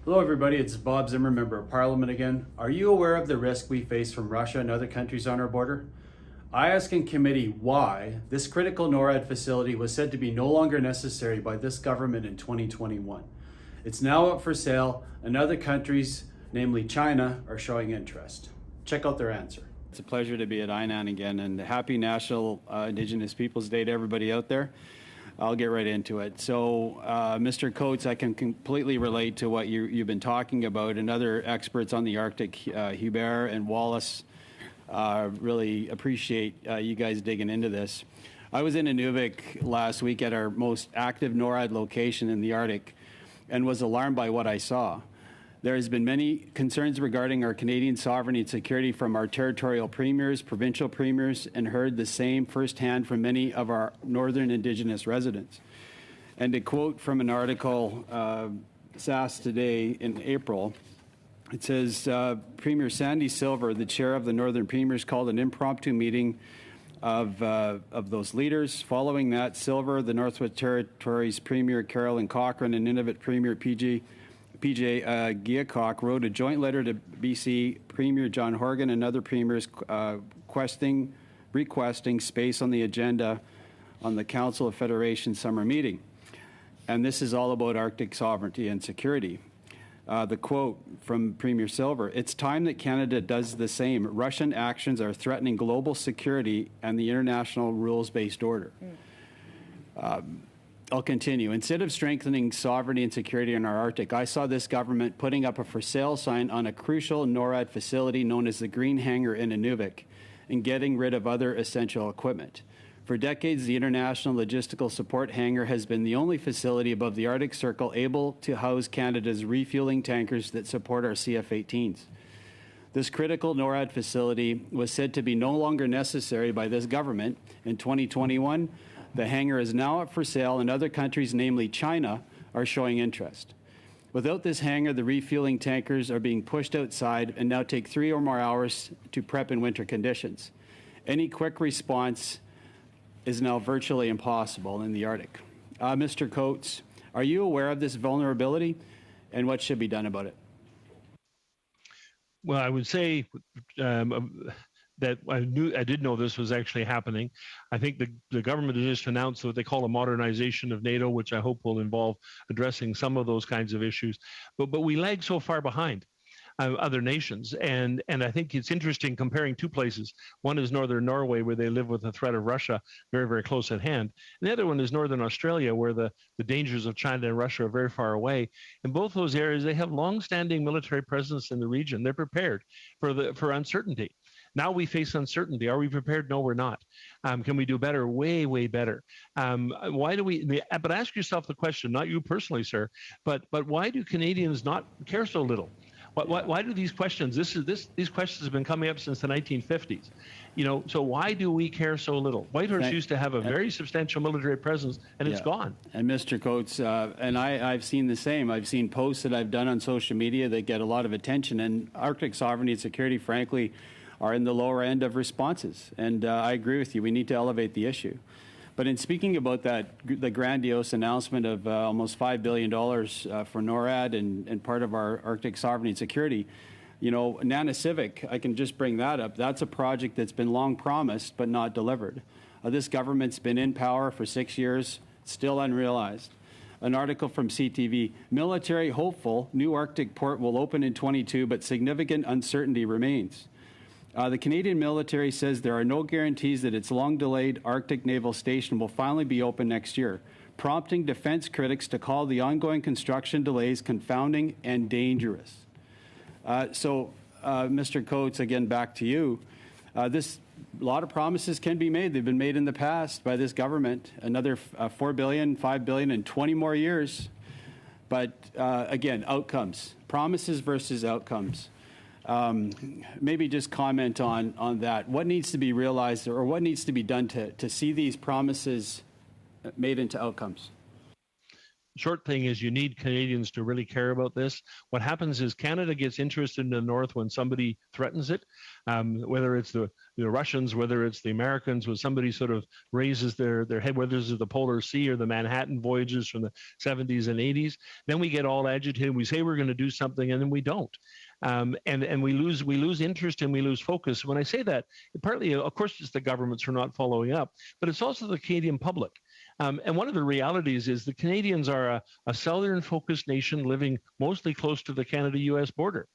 Hello everybody, it's Bob Zimmer, Member of Parliament again. Are you aware of the risk we face from Russia and other countries on our border? I ask in committee why this critical NORAD facility was said to be no longer necessary by this government in 2021. It's now up for sale and other countries, namely China, are showing interest. Check out their answer. It's a pleasure to be at INAN again, and happy National Indigenous Peoples Day to everybody out there. I'll get right into it. So, Mr. Coates, I can completely relate to what you've been talking about, and other experts on the Arctic, Hubert and Wallace, really appreciate you guys digging into this. I was in Inuvik last week at our most active NORAD location in the Arctic and was alarmed by what I saw. There has been many concerns regarding our Canadian sovereignty and security from our territorial premiers, provincial premiers, and heard the same firsthand from many of our northern Indigenous residents. And to quote from an article, SAS Today in April, it says, Premier Sandy Silver, the chair of the Northern Premiers, called an impromptu meeting of those leaders. Following that, Silver, the Northwest Territories Premier Carolyn Cochrane, and Nunavut Premier PJ Giacok wrote a joint letter to BC Premier John Horgan and other premiers requesting space on the agenda on the Council of Federation summer meeting. And this is all about Arctic sovereignty and security. The quote from Premier Silver, "It's time that Canada does the same. Russian actions are threatening global security and the international rules-based order." I'll continue. Instead of strengthening sovereignty and security in our Arctic, I saw this government putting up a for sale sign on a crucial NORAD facility known as the Green Hangar in Inuvik and getting rid of other essential equipment. For decades, the International Logistical Support Hangar has been the only facility above the Arctic Circle able to house Canada's refueling tankers that support our CF-18s. This critical NORAD facility was said to be no longer necessary by this government in 2021. The hangar is now up for sale, and other countries, namely China, are showing interest. Without this hangar, the refueling tankers are being pushed outside and now take 3 or more hours to prep in winter conditions. Any quick response is now virtually impossible in the Arctic. Mr. Coates, are you aware of this vulnerability and what should be done about it? Well, I would say that I did know this was actually happening. I think the government has just announced what they call a modernization of NATO, which I hope will involve addressing some of those kinds of issues. But we lag so far behind other nations, and I think it's interesting comparing two places. One is northern Norway, where they live with the threat of Russia very, very close at hand. And the other one is northern Australia, where the dangers of China and Russia are very far away. In both those areas, they have long-standing military presence in the region. They're prepared for uncertainty. Now we face uncertainty. Are we prepared? No, we're not. Can we do better? Way, way better. Why do we? But ask yourself the question, not you personally, sir, but why do Canadians not care so little? Why do these questions? These questions have been coming up since the 1950s. So why do we care so little? Whitehorse used to have a very substantial military presence, and it's gone. And Mr. Coates, and I've seen the same. I've seen posts that I've done on social media that get a lot of attention, and Arctic sovereignty and security, frankly, are in the lower end of responses. And I agree with you. We need to elevate the issue. But in speaking about the grandiose announcement of almost $5 billion for NORAD and part of our Arctic sovereignty and security, Nanocivic, I can just bring that up. That's a project that's been long promised but not delivered. This government's been in power for 6 years, still unrealized. An article from CTV, military hopeful, new Arctic port will open in 22, but significant uncertainty remains. The Canadian military says there are no guarantees that its long-delayed Arctic naval station will finally be open next year, prompting defense critics to call the ongoing construction delays confounding and dangerous. Mr. Coates, again, back to you. A lot of promises can be made. They've been made in the past by this government. Another $4 billion, $5 billion in 20 more years. But again, outcomes. Promises versus outcomes. Maybe just comment on that. What needs to be realized, or what needs to be done to see these promises made into outcomes? short thing is you need Canadians to really care about this. What happens is Canada gets interested in the North when somebody threatens it, whether it's the Russians, whether it's the Americans, when somebody sort of raises their head, whether it's the Polar Sea or the Manhattan voyages from the 70s and 80s. Then we get all agitated. We say we're going to do something, and then we don't. And we lose interest and we lose focus. When I say that, partly, of course, it's the governments who are not following up, but it's also the Canadian public. And one of the realities is the Canadians are a southern-focused nation living mostly close to the Canada-U.S. border.